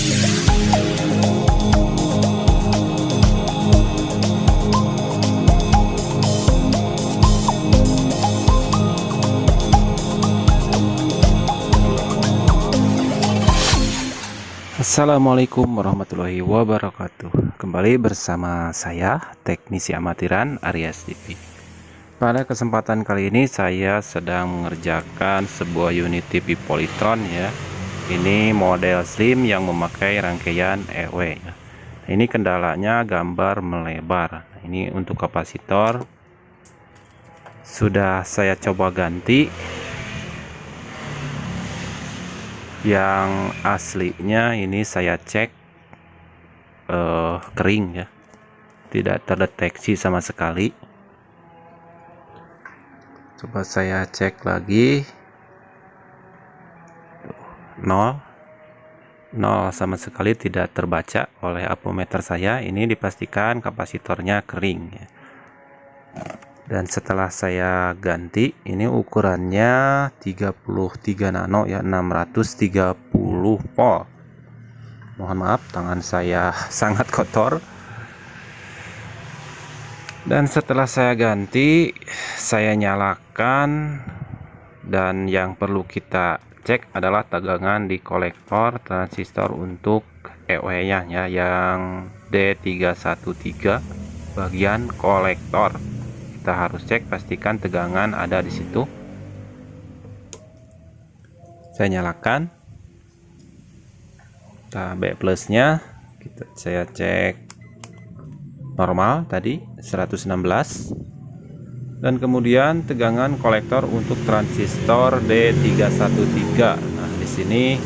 Assalamualaikum warahmatullahi wabarakatuh. Kembali bersama saya, teknisi amatiran Aries TV. Pada kesempatan kali ini saya sedang mengerjakan sebuah unit TV Polytron ya. Ini model slim yang memakai rangkaian EW ya. Ini kendalanya gambar melebar. Ini untuk kapasitor sudah saya coba ganti. Yang aslinya ini saya cek kering ya, tidak terdeteksi sama sekali. Coba saya cek lagi, nol sama sekali, tidak terbaca oleh apometer saya. Ini dipastikan kapasitornya kering ya. Dan setelah saya ganti, ini ukurannya 33 nano ya, 630 volt. Mohon maaf, tangan saya sangat kotor. Dan setelah saya ganti, saya nyalakan, dan yang perlu kita cek adalah tegangan di kolektor transistor untuk EW-nya ya, yang D313 bagian kolektor. Kita harus cek, pastikan tegangan ada di situ. Saya nyalakan. Kita B plusnya, saya cek normal tadi 116, dan kemudian tegangan kolektor untuk transistor D313. Nah, di sini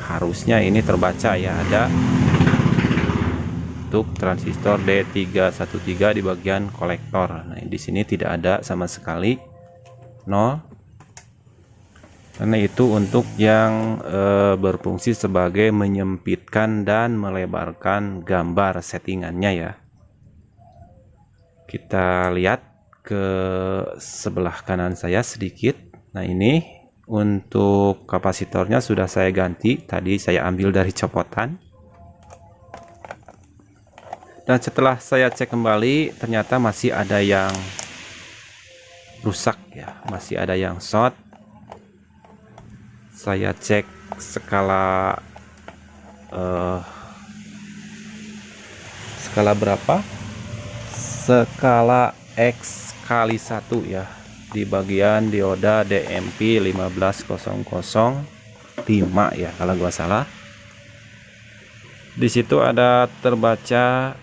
harusnya ini terbaca ya, ada untuk transistor D313 di bagian kolektor. Nah, di sini tidak ada sama sekali, 0. Karena itu untuk yang berfungsi sebagai menyempitkan dan melebarkan gambar settingannya ya. Kita lihat ke sebelah kanan saya sedikit. Nah, ini untuk kapasitornya sudah saya ganti, tadi saya ambil dari copotan. Dan setelah saya cek kembali, ternyata masih ada yang rusak ya, masih ada yang short. Saya cek skala berapa? Skala X kali 1 ya, di bagian dioda DMP 15005 ya, kalau gua salah. Di situ ada terbaca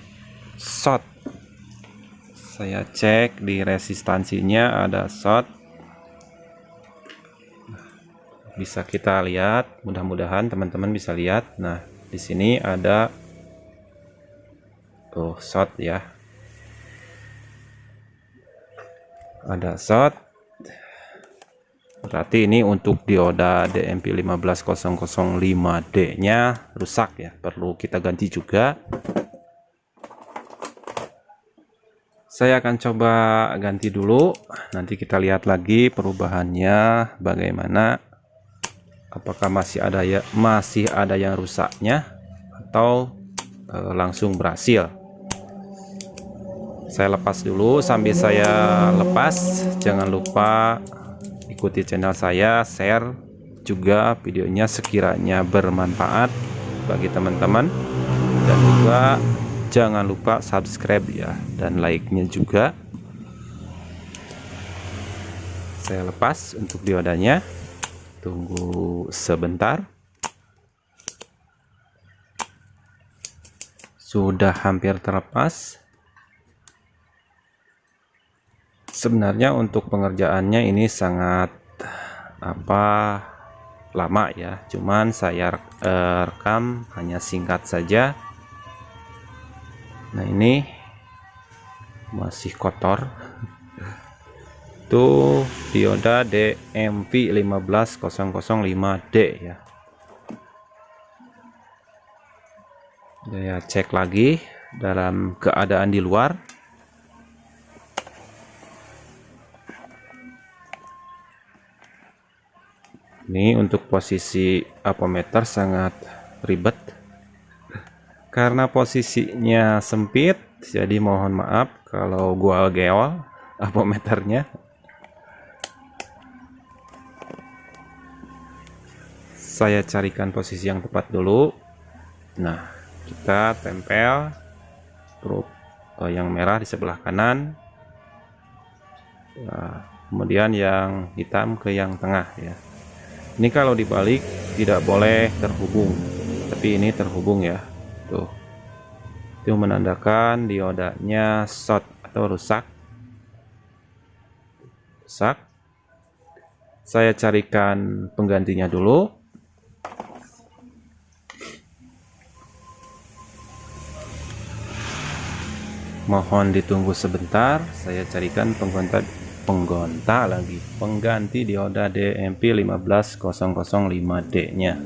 short. Saya cek di resistansinya ada short. Bisa kita lihat, mudah-mudahan teman-teman bisa lihat. Nah, di sini ada tuh short ya. Ada short. Berarti ini untuk dioda DMP 15005D-nya rusak ya, perlu kita ganti juga. Saya akan coba ganti dulu, nanti kita lihat lagi perubahannya bagaimana. Apakah masih ada yang rusaknya atau langsung berhasil. Saya lepas dulu. Sambil saya lepas, jangan lupa ikuti channel saya, share juga videonya sekiranya bermanfaat bagi teman-teman, dan juga jangan lupa subscribe ya, dan like-nya juga. Saya lepas untuk diodanya, tunggu sebentar. Sudah hampir terlepas. Sebenarnya untuk pengerjaannya ini sangat lama ya, cuman saya rekam hanya singkat saja. Nah, ini masih kotor. Itu dioda DMP 15005D ya. Saya cek lagi dalam keadaan di luar. Ini untuk posisi apometer sangat ribet karena posisinya sempit, jadi mohon maaf kalau gua geol apometernya. Saya carikan posisi yang tepat dulu. Nah, kita tempel probe yang merah di sebelah kanan. Nah, kemudian yang hitam ke yang tengah ya. Ini kalau dibalik tidak boleh terhubung, tapi ini terhubung ya. Tuh. Itu menandakan diodanya short atau rusak. Saya carikan penggantinya dulu. Mohon ditunggu sebentar, saya carikan pengganti dioda DMP 15005D nya.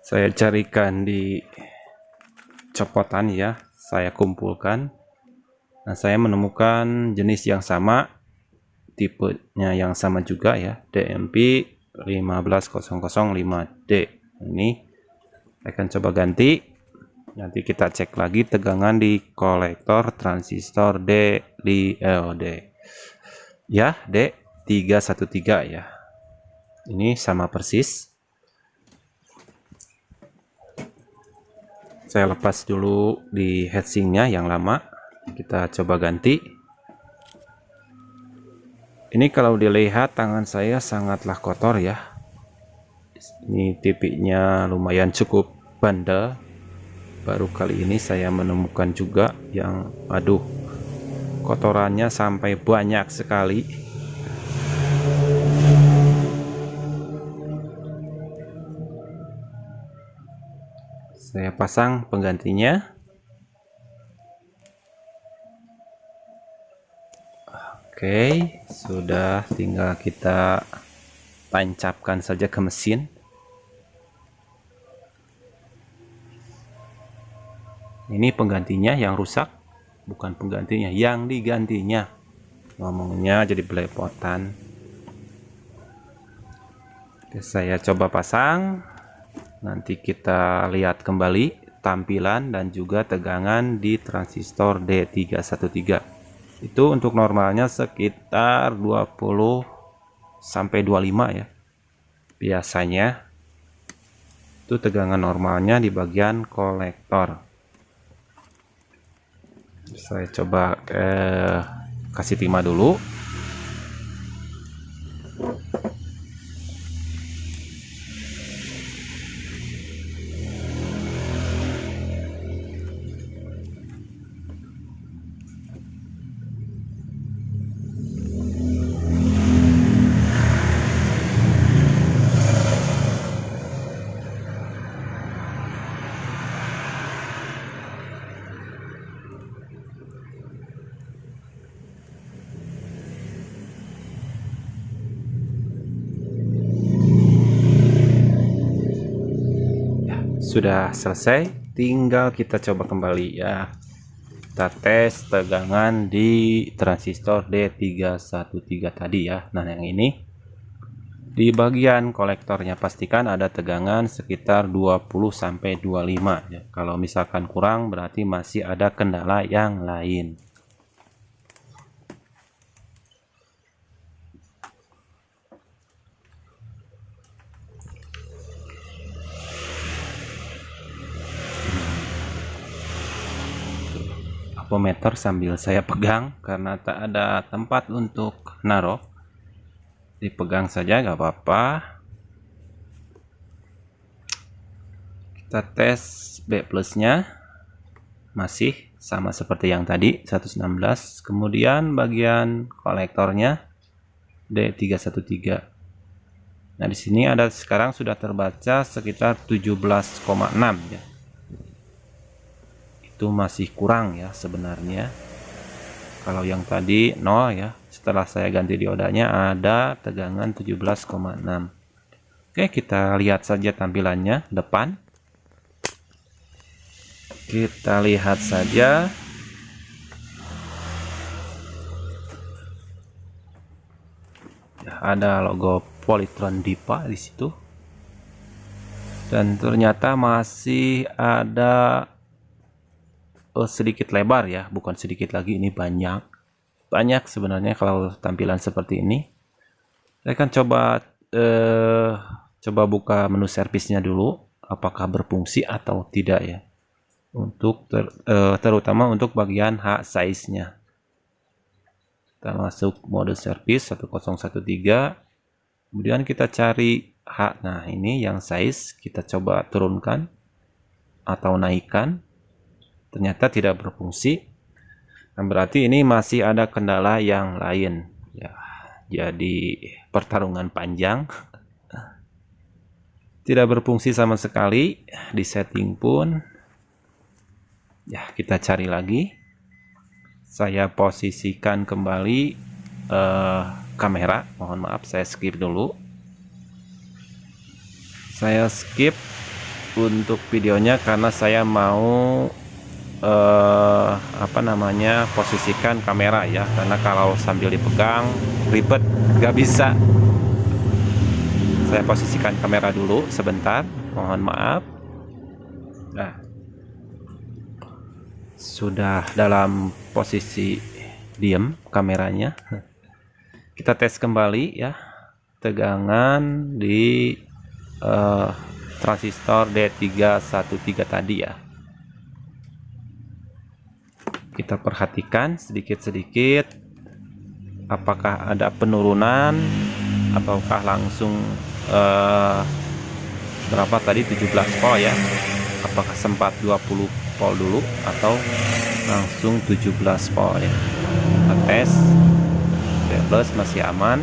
Saya carikan di copotan ya, saya kumpulkan. Nah, saya menemukan jenis yang sama, tipenya yang sama juga ya, DMP 15005D. Ini akan coba ganti. Nanti kita cek lagi tegangan di kolektor transistor D ya, D313 ya. Ini sama persis. Saya lepas dulu di heatsinknya yang lama, kita coba ganti. Ini kalau dilihat tangan saya sangatlah kotor ya. Ini tipinya lumayan cukup bandel. Baru kali ini saya menemukan juga yang aduh, kotorannya sampai banyak sekali. Saya pasang penggantinya. Oke, sudah, tinggal kita tancapkan saja ke mesin. Ini penggantinya yang rusak, bukan penggantinya, yang digantinya. Ngomongnya jadi belepotan. Oke, saya coba pasang. Nanti kita lihat kembali tampilan dan juga tegangan di transistor D313. Itu untuk normalnya sekitar 20 sampai 25 ya. Biasanya itu tegangan normalnya di bagian kolektor. Saya coba kasih timah dulu. Sudah selesai, tinggal kita coba kembali ya. Kita tes tegangan di transistor D313 tadi ya. Nah, yang ini di bagian kolektornya pastikan ada tegangan sekitar 20 sampai 25 ya. Kalau misalkan kurang berarti masih ada kendala yang lain. Apometer sambil saya pegang karena tak ada tempat untuk naruh, dipegang saja nggak apa-apa. Kita tes B plusnya, masih sama seperti yang tadi 116. Kemudian bagian kolektornya D313. Nah, di sini ada sekarang sudah terbaca sekitar 17,6 ya. Itu masih kurang ya sebenarnya. Kalau yang tadi 0 ya, setelah saya ganti diodanya ada tegangan 17,6. Oke, kita lihat saja tampilannya depan. Kita lihat saja. Ya, ada logo Polytron Dipa di situ. Dan ternyata masih ada sedikit lebar ya, bukan sedikit lagi, ini banyak sebenarnya kalau tampilan seperti ini. Saya akan coba buka menu servisnya dulu, apakah berfungsi atau tidak ya, untuk terutama untuk bagian H size-nya. Kita masuk mode service 1013, kemudian kita cari H. Nah, ini yang size, kita coba turunkan atau naikkan. Ternyata tidak berfungsi. Nah, berarti ini masih ada kendala yang lain ya. Jadi pertarungan panjang. Tidak berfungsi sama sekali. Di setting pun ya, kita cari lagi. Saya posisikan kembali kamera. Mohon maaf, saya skip dulu. Saya skip untuk videonya karena saya mau posisikan kamera ya, karena kalau sambil dipegang ribet, nggak bisa. Saya posisikan kamera dulu sebentar, mohon maaf. Nah, sudah dalam posisi diam kameranya. Kita tes kembali ya, tegangan di transistor D313 tadi ya. Kita perhatikan sedikit-sedikit apakah ada penurunan ataukah langsung berapa tadi, 17 volt ya, apakah sempat 20 volt dulu atau langsung 17 volt ya. Kita tes plus masih aman.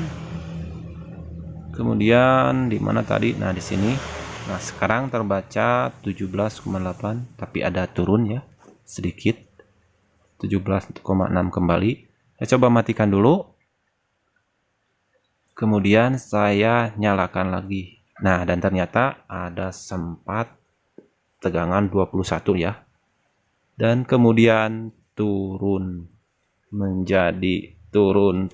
Kemudian di mana tadi? Nah, di sini. Nah, sekarang terbaca 17,8 tapi ada turun ya sedikit, 17,6 kembali. Saya coba matikan dulu, kemudian saya nyalakan lagi. Nah, dan ternyata ada sempat tegangan 21 ya, dan kemudian turun menjadi turun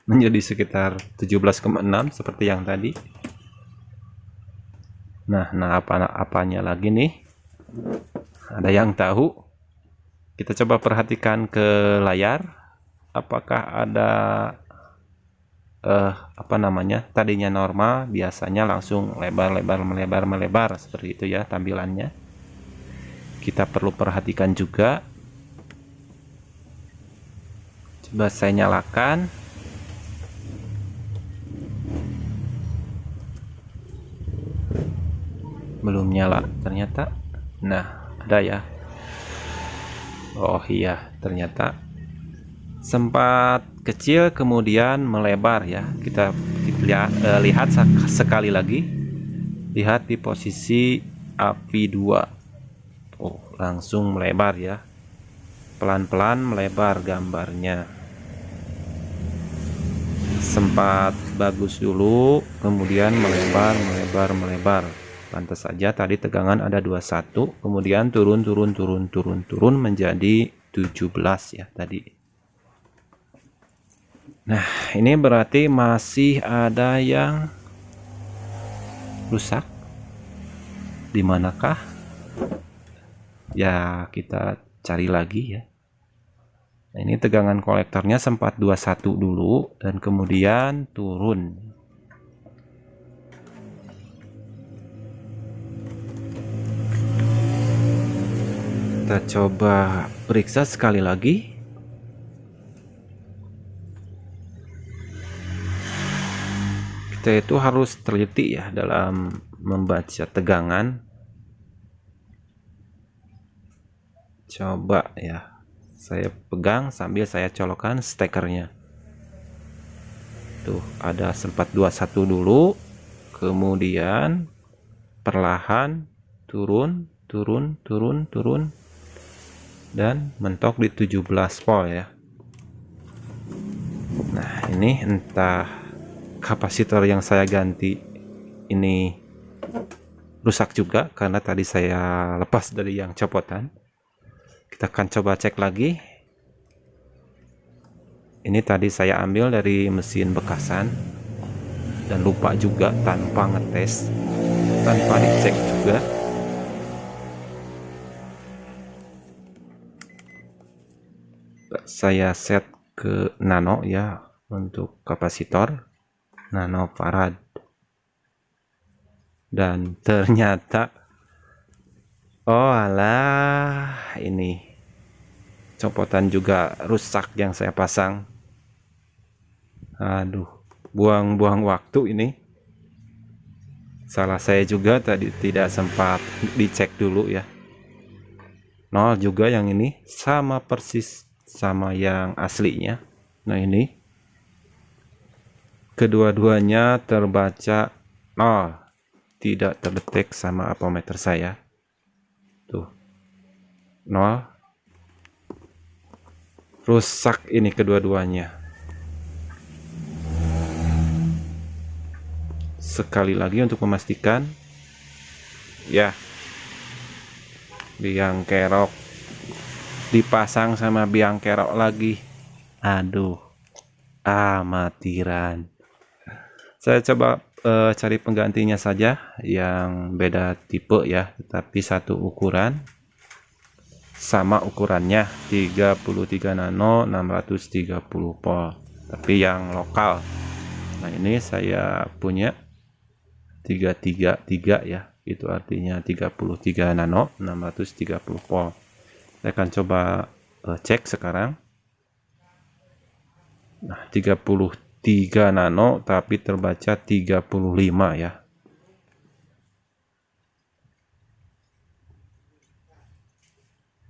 menjadi sekitar 17,6 seperti yang tadi. Nah, apanya lagi nih? Ada yang tahu? Kita coba perhatikan ke layar, apakah ada tadinya normal, biasanya langsung melebar seperti itu ya tampilannya. Kita perlu perhatikan juga. Coba saya nyalakan. Belum nyala ternyata. Nah, ada ya. Oh iya, ternyata sempat kecil kemudian melebar ya. Kita lihat sekali lagi. Lihat di posisi API 2. Oh, langsung melebar ya. Pelan-pelan melebar gambarnya. Sempat bagus dulu, kemudian melebar. Pantas saja tadi tegangan ada 21, kemudian turun menjadi 17 ya tadi. Nah, ini berarti masih ada yang rusak. Di manakah? Ya, kita cari lagi ya. Nah, ini tegangan kolektornya sempat 21 dulu dan kemudian turun. Kita coba periksa sekali lagi. Kita itu harus teliti ya dalam membaca tegangan. Coba ya, saya pegang sambil saya colokkan stekernya. Tuh, ada sempat 21 dulu, kemudian perlahan turun dan mentok di 17 volt ya. Nah, ini entah kapasitor yang saya ganti ini rusak juga karena tadi saya lepas dari yang copotan. Kita akan coba cek lagi. Ini tadi saya ambil dari mesin bekasan dan lupa juga tanpa ngetes, tanpa dicek juga. Saya set ke nano ya untuk kapasitor nanofarad, dan ternyata oh alah, ini copotan juga rusak yang saya pasang. Aduh, buang-buang waktu ini. Salah saya juga tadi tidak sempat dicek dulu ya. Nol juga yang ini, sama persis sama yang aslinya. Nah, ini kedua-duanya terbaca nol, tidak terdetek sama ampermeter saya. Tuh, nol, rusak ini kedua-duanya. Sekali lagi untuk memastikan ya, biang kerok dipasang sama biang kerok lagi. Aduh, amatiran. Saya coba cari penggantinya saja yang beda tipe ya, tetapi satu ukuran, sama ukurannya 33 nano 630 volt, tapi yang lokal. Nah, ini saya punya 333 ya, itu artinya 33 nano 630 volt. Saya akan coba cek sekarang. Nah, 33 nano tapi terbaca 35 ya.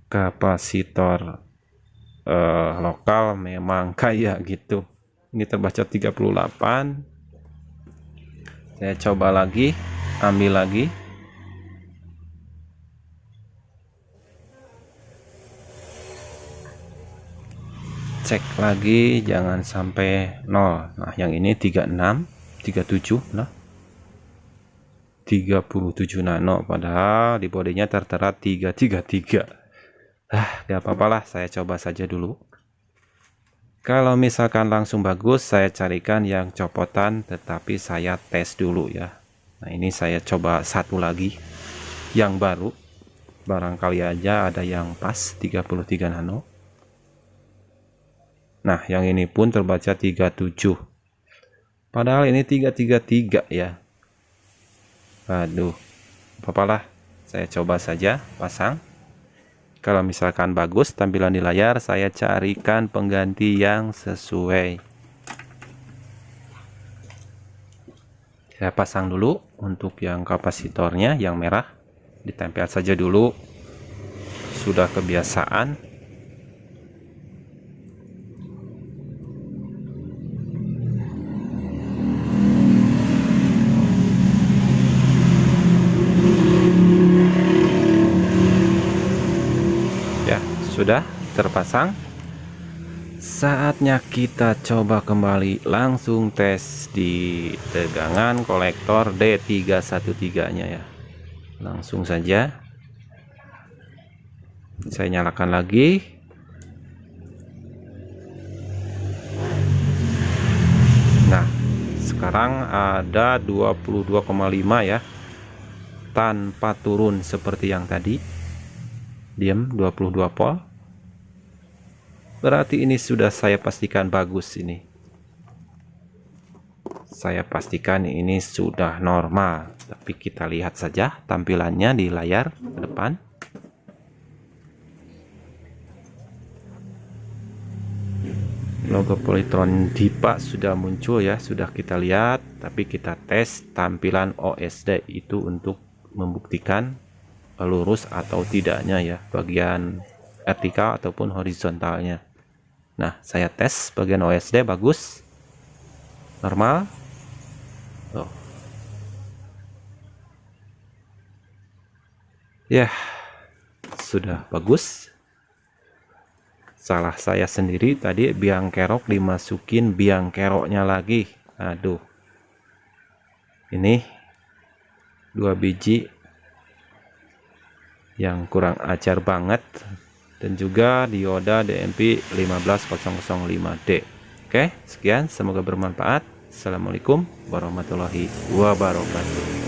Kapasitor lokal memang kayak gitu. Ini terbaca 38. Saya coba lagi, ambil lagi. Cek lagi, jangan sampai 0. Nah, yang ini 36, 37 nah. 37 nano, padahal di bodinya tertera 333. Gak apa-apa lah, saya coba saja dulu. Kalau misalkan langsung bagus, saya carikan yang copotan, tetapi saya tes dulu ya. Nah, ini saya coba satu lagi yang baru, barangkali aja ada yang pas 33 nano. Nah, yang ini pun terbaca 37, padahal ini 333 ya. Aduh, apalah, saya coba saja pasang. Kalau misalkan bagus tampilan di layar, saya carikan pengganti yang sesuai. Saya pasang dulu untuk yang kapasitornya yang merah, ditempel saja dulu, sudah kebiasaan. Ya, sudah terpasang. Saatnya kita coba kembali, langsung tes di tegangan kolektor D313 nya ya. Langsung saja saya nyalakan lagi. Nah, sekarang ada 22,5 ya, tanpa turun seperti yang tadi. Diam 22 volt. Berarti ini sudah saya pastikan bagus ini. Saya pastikan ini sudah normal. Tapi kita lihat saja tampilannya di layar ke depan. Logo Polytron Dipa sudah muncul ya, sudah kita lihat. Tapi kita tes tampilan OSD itu untuk membuktikan lurus atau tidaknya ya, bagian vertikal ataupun horizontalnya. Nah, saya tes bagian OSD bagus, normal. Ya, sudah bagus. Salah saya sendiri tadi, biang kerok dimasukin biang keroknya lagi. Aduh, ini 2 biji yang kurang ajar banget, dan juga dioda DMP 15005D. Oke, sekian, semoga bermanfaat. Assalamualaikum warahmatullahi wabarakatuh.